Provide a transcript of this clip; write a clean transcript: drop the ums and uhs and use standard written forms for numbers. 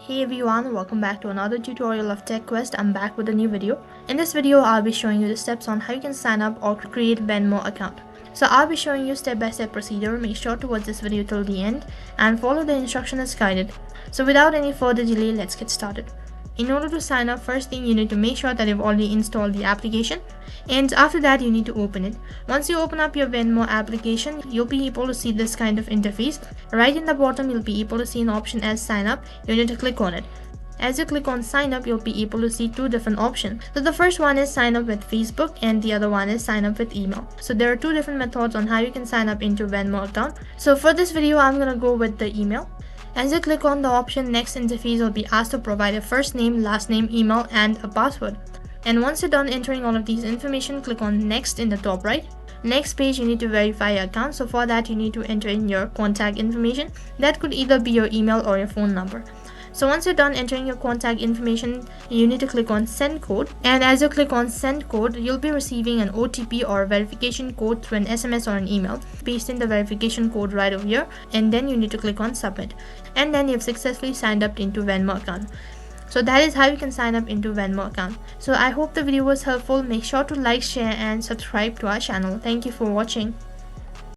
Hey everyone, welcome back to another tutorial of TechQuest. I'm back with a new video. In this video, I'll be showing you the steps on how you can sign up or create Venmo account. So I'll be showing you step-by-step procedure. Make sure to watch this video till the end and follow the instruction as guided. So without any further delay, let's get started. In order to sign up, first thing you need to make sure that you've already installed the application, and after that you need to open it. Once you open up your Venmo application, you'll be able to see this kind of interface. Right in the bottom, you'll be able to see an option as sign up. You need to click on it. As you click on sign up, you'll be able to see two different options. So the first one is sign up with Facebook and the other one is sign up with email. So there are two different methods on how you can sign up into Venmo account. So for this video, I'm gonna go with the email. As you click on the option, next interface will be asked to provide a first name, last name, email, and a password. And once you're done entering all of these information, click on next in the top right. Next page, you need to verify your account. So for that, you need to enter in your contact information. That could either be your email or your phone number. So once you're done entering your contact information, you need to click on send code. And as you click on send code, you'll be receiving an OTP or verification code through an SMS or an email. Paste in the verification code right over here, and then you need to click on submit. And then you've successfully signed up into Venmo account. So that is how you can sign up into Venmo account. So I hope the video was helpful. Make sure to like, share and subscribe to our channel. Thank you for watching.